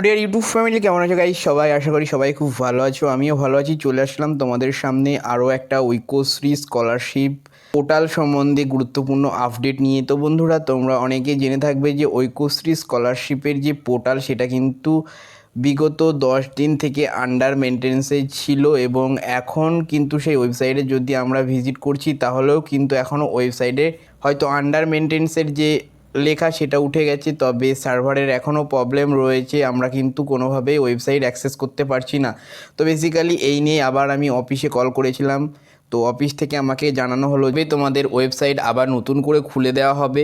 Deer YouTube family, কেমন আছো guys? সবাই আশা করি সবাই খুব ভালো আছো। আমিও ভালো আছি। চলে আসলাম তোমাদের সামনে আরও একটা ঐক্যশ্রী স্কলারশিপ পোর্টাল সম্বন্ধে গুরুত্বপূর্ণ আপডেট নিয়ে। তো বন্ধুরা, তোমরা অনেকেই জেনে থাকবে যে ঐক্যশ্রী স্কলারশিপের যে পোর্টাল সেটা কিন্তু বিগত 10 দিন থেকে আন্ডার মেনটেন্সে ছিল এবং এখন কিন্তু সেই ওয়েবসাইটে যদি আমরা ভিজিট করছি তাহলেও কিন্তু এখনও ওয়েবসাইটে হয়তো আন্ডার মেনটেন্সের যে লেখা সেটা উঠে গেছে, তবে সার্ভারের এখনও প্রবলেম রয়েছে। আমরা কিন্তু কোনোভাবেই ওয়েবসাইট অ্যাক্সেস করতে পারছি না। তো বেসিক্যালি এই নিয়ে আবার আমি অফিসে কল করেছিলাম। তো অফিস থেকে আমাকে জানানো হলো যে তোমাদের ওয়েবসাইট আবার নতুন করে খুলে দেওয়া হবে।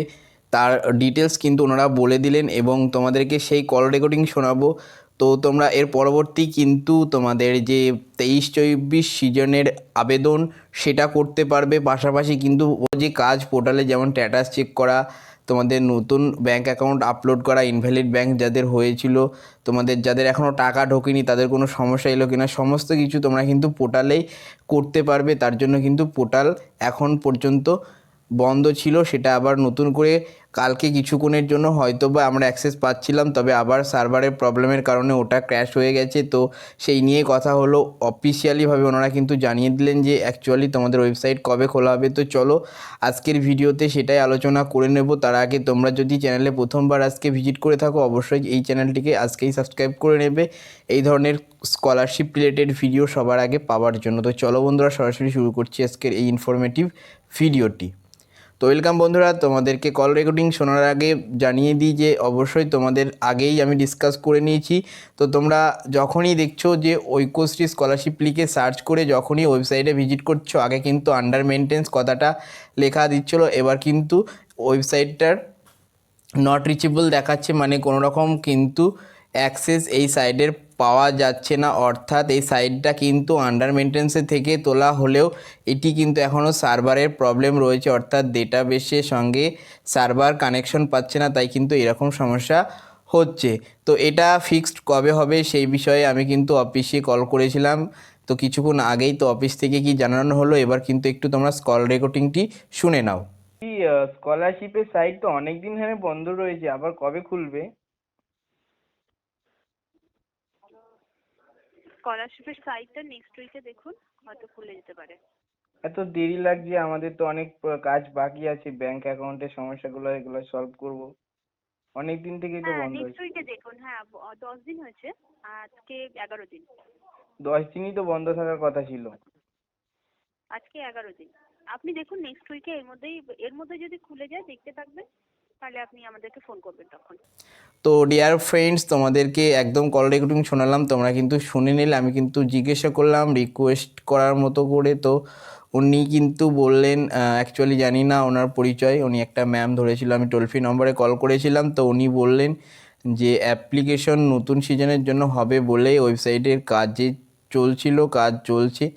তার ডিটেলস কিন্তু ওনারা বলে দিলেন এবং তোমাদেরকে সেই কল রেকর্ডিং শোনাবো। তো তোমরা এর পরবর্তী কিন্তু তোমাদের যে 23-24 সিজনের আবেদন সেটা করতে পারবে। পাশাপাশি কিন্তু যে কাজ পোর্টালে যেমন স্ট্যাটাস চেক করা, তোমাদের নতুন ব্যাঙ্ক অ্যাকাউন্ট আপলোড করা, ইনভ্যালিড ব্যাঙ্ক যাদের হয়েছিল, তোমাদের যাদের এখনও টাকা ঢোকেনি তাদের কোনো সমস্যা এলো কিনা, সমস্ত কিছু তোমরা কিন্তু পোর্টালেই করতে পারবে। তার জন্য কিন্তু পোর্টাল এখন পর্যন্ত বন্ধ ছিল, সেটা আবার নতুন করে কালকে কিছুক্ষণের জন্য হয়তো বা আমরা অ্যাক্সেস পাচ্ছিলাম, তবে আবার সার্ভারের প্রবলেমের কারণে ওটা ক্র্যাশ হয়ে গেছে। তো সেই নিয়ে কথা হলো। অফিসিয়ালিভাবে ওনারা কিন্তু জানিয়ে দিলেন যে অ্যাকচুয়ালি তোমাদের ওয়েবসাইট কবে খোলা হবে। তো চলো আজকের ভিডিওতে সেটাই আলোচনা করে নেব। তার আগে তোমরা যদি চ্যানেলে প্রথমবার আজকে ভিজিট করে থাকো অবশ্যই এই চ্যানেলটিকে আজকেই সাবস্ক্রাইব করে নেবে এই ধরনের স্কলারশিপ রিলেটেড ভিডিও সবার আগে পাওয়ার জন্য। তো চলো বন্ধুরা, সরাসরি শুরু করছি আজকের এই ইনফরমেটিভ ভিডিওটি। তো ওয়েলকাম বন্ধুরা, তোমাদেরকে কল রেকর্ডিং শোনার আগে জানিয়ে দিই যে অবশ্যই তোমাদের আগেই আমি ডিসকাস করে নিয়েছি। তো তোমরা যখনই দেখছো যে ঐক্যশ্রী স্কলারশিপ লিখে সার্চ করে যখনই ওয়েবসাইটে ভিজিট করছো, আগে কিন্তু আন্ডার মেনটেন্স কথাটা লেখা দিচ্ছিলো, এবার কিন্তু ওয়েবসাইটটার নট রিচেবল দেখাচ্ছে, মানে কোনো রকম কিন্তু অ্যাক্সেস এই সাইডের পাওয়া যাচ্ছে না। অর্থাৎ এই সাইটটা কিন্তু আন্ডার মেনটেন্সে থেকে তোলা হলেও এটি কিন্তু এখনও সার্ভারের প্রবলেম রয়েছে, অর্থাৎ ডেটাবেসের সঙ্গে সার্ভার কানেকশন পাচ্ছে না, তাই কিন্তু এরকম সমস্যা হচ্ছে। তো এটা ফিক্সড কবে হবে সেই বিষয়ে আমি কিন্তু অফিসে কল করেছিলাম তো কিছুক্ষণ আগেই। তো অফিস থেকে কি জানানো হলো এবার কিন্তু একটু তোমরা কল রেকর্ডিংটি শুনে নাও। স্কলারশিপের সাইট তো অনেকদিন ধরে বন্ধ রয়েছে, আবার কবে খুলবে? স্কলারশিপের সাইটটা নেক্সট উইকে দেখুন, হয়তো খুলে যেতে পারে। এত দেরি লাগছে, আমাদের তো অনেক কাজ বাকি আছে, ব্যাংক অ্যাকাউন্টের সমস্যাগুলো এগুলো সলভ করব। অনেক দিন থেকেই তো হ্যাঁ, বন্ধ নেক্সট হয়েছে। উইকে দেখুন। হ্যাঁ, 10 দিন হয়েছে, আজকে 11 দিন। 10 দিনই তো বন্ধ থাকার কথা ছিল। আজকে 11 দিন। আপনি দেখুন নেক্সট উইকে, এর মধ্যে যদি খুলে যায় দেখতে থাকবেন, তাহলে আপনি আমাদেরকে ফোন করবেন তখন। তো ডিয়ার ফ্রেন্ডস, তোমাদেরকে একদম কল রেকর্ডিং শোনালাম, তোমরা কিন্তু শুনে নিলে। আমি কিন্তু জিজ্ঞাসা করলাম রিকোয়েস্ট করার মতো করে, তো উনি কিন্তু বললেন অ্যাকচুয়ালি জানি না ওনার পরিচয়, উনি একটা ম্যাম ধরেছিল, আমি টোল ফ্রি নম্বরে কল করেছিলাম। তো উনি বললেন যে অ্যাপ্লিকেশন নতুন সিজনের জন্য হবে বলে ওয়েবসাইটের কাজ চলছে।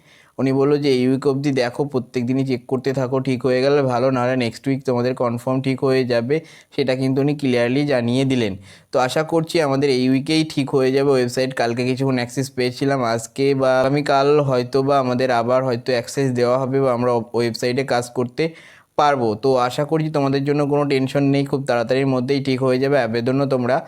উনি বললো যে এই উইক অবধি দেখো, প্রত্যেক দিনই চেক করতে থাকো, ঠিক হয়ে গেলে ভালো, নাহলে নেক্সট উইক তোমাদের কনফার্ম ঠিক হয়ে যাবে, সেটা কিন্তু উনি ক্লিয়ারলি জানিয়ে দিলেন। তো আশা করছি আমাদের এই উইকেই ঠিক হয়ে যাবে ওয়েবসাইট। কালকে কিছুক্ষণ অ্যাক্সেস পেয়েছিলাম, আজকে বা আগামীকাল হয়তো বা আমাদের আবার হয়তো অ্যাক্সেস দেওয়া হবে বা আমরা ওয়েবসাইটে কাজ করতে পারবো। তো আশা করছি তোমাদের জন্য কোনো টেনশন নেই, খুব তাড়াতাড়ির মধ্যেই ঠিক হয়ে যাবে, আবেদনও তোমরা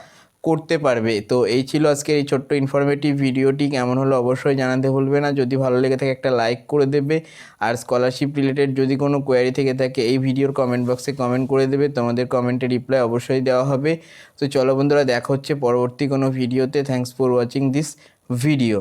করতে পারবে। তো এই ছিল আজকের এই ছোট্ট ইনফরমেটিভ ভিডিওটি। কেমন হলো অবশ্যই জানাতে ভুলবে না। যদি ভালো লেগে থাকে একটা লাইক করে দেবে, আর স্কলারশিপ রিলেটেড যদি কোনো কোয়ারি থেকে থাকে এই ভিডিওর কমেন্ট বক্সে কমেন্ট করে দেবে, তোমাদের কমেন্টে রিপ্লাই অবশ্যই দেওয়া হবে। তো চলো বন্ধুরা, দেখা হচ্ছে পরবর্তী কোনো ভিডিওতে। Thanks for watching this video.